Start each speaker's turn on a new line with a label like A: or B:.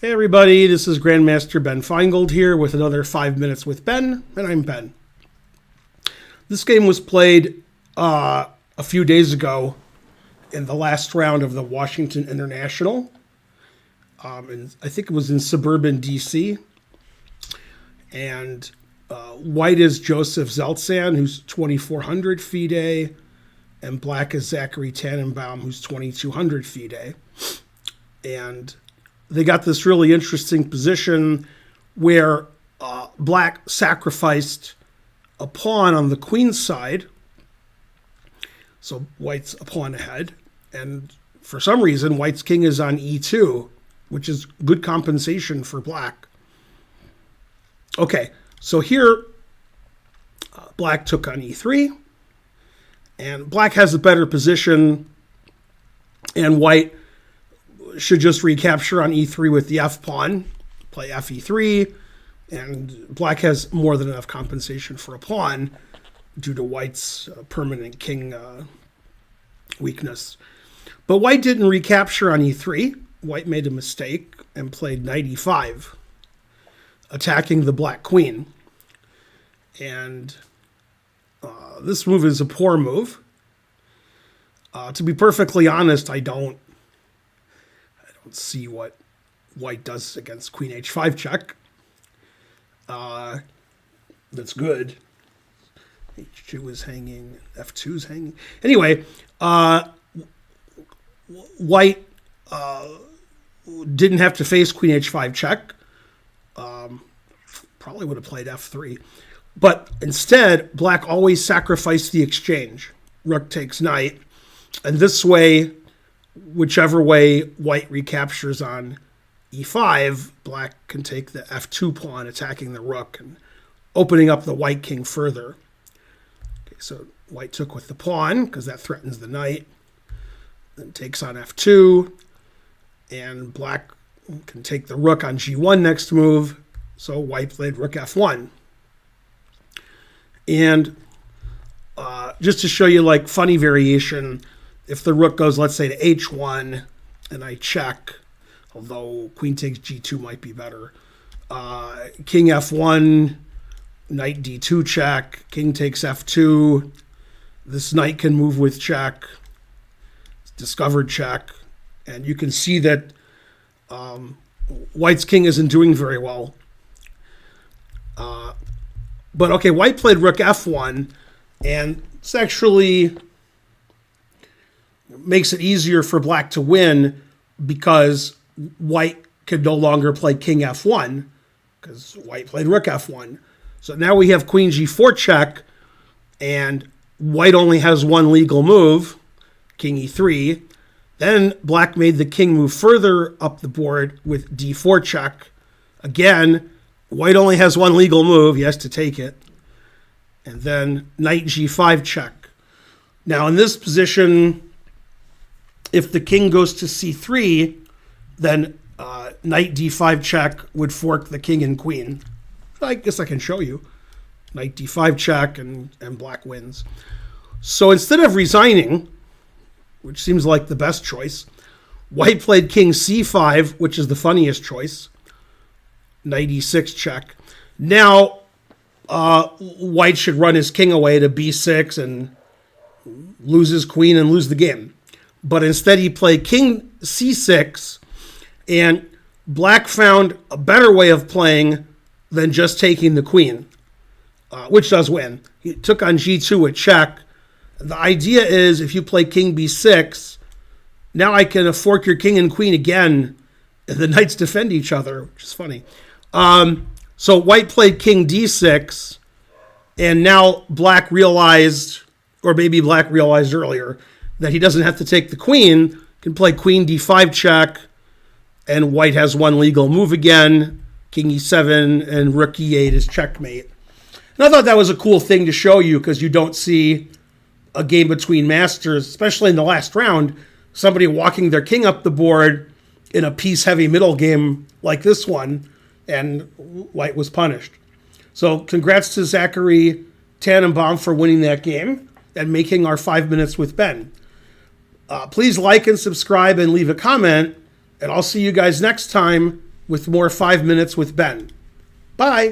A: Hey everybody, this is Grandmaster Ben Finegold here with another 5 Minutes with Ben, and I'm Ben. This game was played a few days ago in the last round of the Washington International. And I think it was in suburban DC. And white is Joseph Zeltsan, who's 2,400 FIDE, and black is Zachary Tanenbaum, who's 2,200 FIDE. And they got this really interesting position where black sacrificed a pawn on the queen's side. So white's a pawn ahead. And for some reason, white's king is on e2, which is good compensation for black. Okay, so here, black took on e3. And black has a better position. And white should just recapture on e3 with the f pawn, play fe3, and black has more than enough compensation for a pawn due to white's permanent king weakness. But white didn't recapture on e3. White made a mistake and played knight e5, attacking the black queen. And this move is a poor move. To be perfectly honest, I don't see what white does against queen h5 check. That's good. h2 is hanging, f2 is hanging. Anyway, white didn't have to face queen h5 check. Probably would have played f3. But instead, black always sacrificed the exchange. Rook takes knight. And this way, whichever way white recaptures on e5, black can take the f2 pawn, attacking the rook and opening up the white king further. Okay, so white took with the pawn because that threatens the knight. Then takes on f2, and black can take the rook on g1 next move. So white played rook f1. And just to show you like funny variation, if the rook goes, let's say, to h1, and I check, although queen takes g2 might be better. King f1, knight d2 check, king takes f2. This knight can move with check, discovered check. And you can see that white's king isn't doing very well. But okay, white played rook f1, and it's actually makes it easier for black to win because white could no longer play king f1 because white played rook f1. So now we have queen g4 check, and white only has one legal move, king e3. Then black made the king move further up the board with d4 check. Again, white only has one legal move. He has to take it. And then knight g5 check. Now in this position, if the king goes to c3, then knight d5 check would fork the king and queen. I guess I can show you. Knight d5 check, and black wins. So instead of resigning, which seems like the best choice, white played king c5, which is the funniest choice. Knight e6 check. Now, white should run his king away to b6 and lose his queen and lose the game. But instead he played king c6, and black found a better way of playing than just taking the queen, which does win. He took on g2 with check. The idea is if you play king b6, now I can fork your king and queen again, and the knights defend each other, which is funny. So white played king d6, and now black realized, or maybe black realized earlier, that he doesn't have to take the queen, can play queen d5 check, and white has one legal move again, king e7, and rook e8 is checkmate. And I thought that was a cool thing to show you because you don't see a game between masters, especially in the last round, somebody walking their king up the board in a piece-heavy middle game like this one, and white was punished. So congrats to Zachary Tanenbaum for winning that game and making our 5 Minutes with Ben. Please like and subscribe and leave a comment, and I'll see you guys next time with more 5 minutes with Ben. Bye.